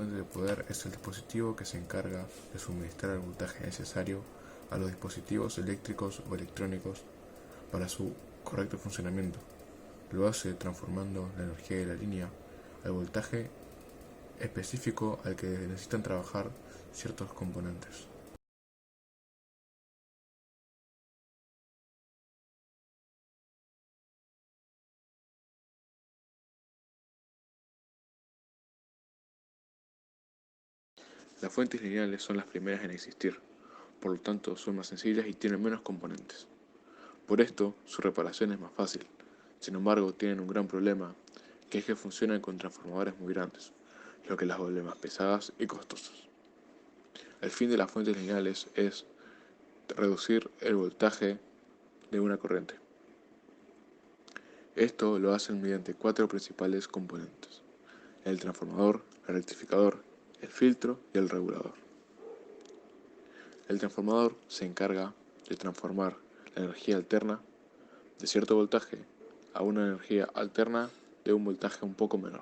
fuente de poder es el dispositivo que se encarga de suministrar el voltaje necesario a los dispositivos eléctricos o electrónicos para su correcto funcionamiento. Lo hace transformando la energía de la línea al voltaje específico al que necesitan trabajar ciertos componentes. Las fuentes lineales son las primeras en existir, por lo tanto son más sencillas y tienen menos componentes. Por esto, su reparación es más fácil. Sin embargo, tienen un gran problema, que es que funcionan con transformadores muy grandes, lo que las vuelve más pesadas y costosas. El fin de las fuentes lineales es reducir el voltaje de una corriente. Esto lo hacen mediante 4 principales componentes: el transformador, el rectificador, el filtro y el regulador. El transformador se encarga de transformar la energía alterna de cierto voltaje a una energía alterna de un voltaje un poco menor.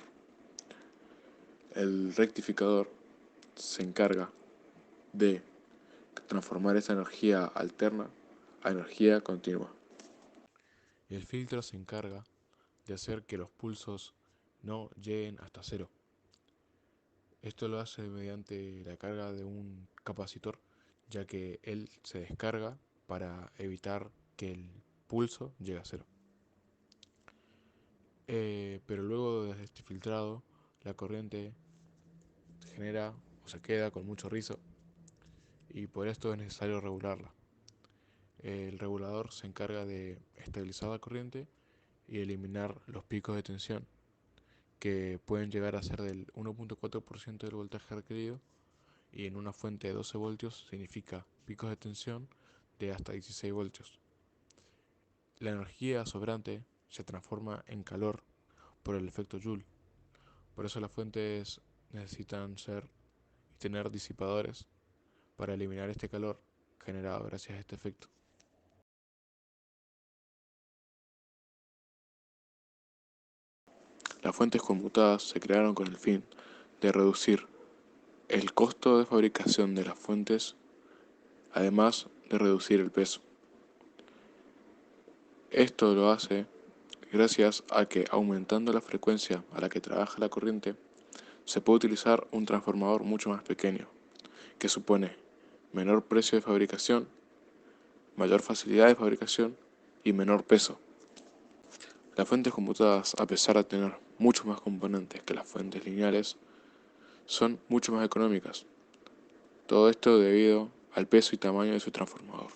El rectificador se encarga de transformar esa energía alterna a energía continua. Y el filtro se encarga de hacer que los pulsos no lleguen hasta cero. Esto lo hace mediante la carga de un capacitor, ya que él se descarga para evitar que el pulso llegue a cero. Pero luego de este filtrado, la corriente genera o se queda con mucho rizo y por esto es necesario regularla. El regulador se encarga de estabilizar la corriente y eliminar los picos de tensión, que pueden llegar a ser del 1.4% del voltaje requerido, y en una fuente de 12 voltios significa picos de tensión de hasta 16 voltios. La energía sobrante se transforma en calor por el efecto Joule. Por eso las fuentes necesitan ser y tener disipadores para eliminar este calor generado gracias a este efecto. Las fuentes conmutadas se crearon con el fin de reducir el costo de fabricación de las fuentes, además de reducir el peso. Esto lo hace gracias a que, aumentando la frecuencia a la que trabaja la corriente, se puede utilizar un transformador mucho más pequeño, que supone menor precio de fabricación, mayor facilidad de fabricación y menor peso. Las fuentes conmutadas, a pesar de tener muchos más componentes que las fuentes lineales, son mucho más económicas. Todo esto debido al peso y tamaño de su transformador.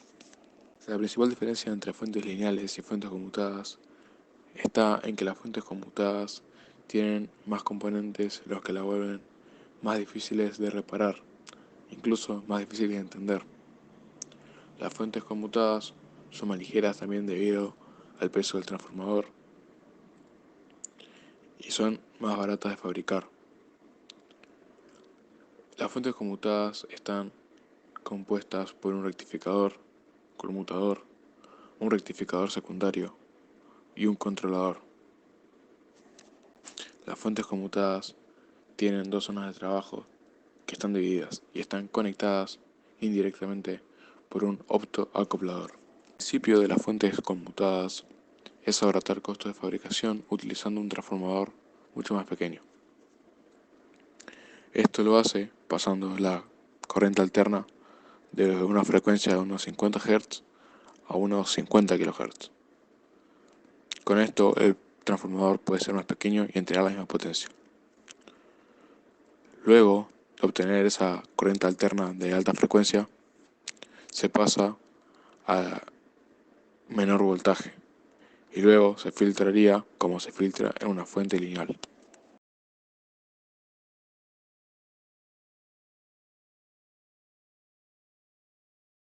La principal diferencia entre fuentes lineales y fuentes conmutadas está en que las fuentes conmutadas tienen más componentes, los que la vuelven más difíciles de reparar, incluso más difíciles de entender. Las fuentes conmutadas son más ligeras también debido al peso del transformador y son más baratas de fabricar. Las fuentes conmutadas están compuestas por un rectificador, conmutador, un rectificador secundario y un controlador. Las fuentes conmutadas tienen 2 zonas de trabajo que están divididas y están conectadas indirectamente por un optoacoplador. El principio de las fuentes conmutadas es abaratar costos de fabricación utilizando un transformador mucho más pequeño. Esto lo hace pasando la corriente alterna de una frecuencia de unos 50 Hz a unos 50 kHz. Con esto el transformador puede ser más pequeño y entregar la misma potencia. Luego de obtener esa corriente alterna de alta frecuencia, se pasa a menor voltaje y luego se filtraría como se filtra en una fuente lineal.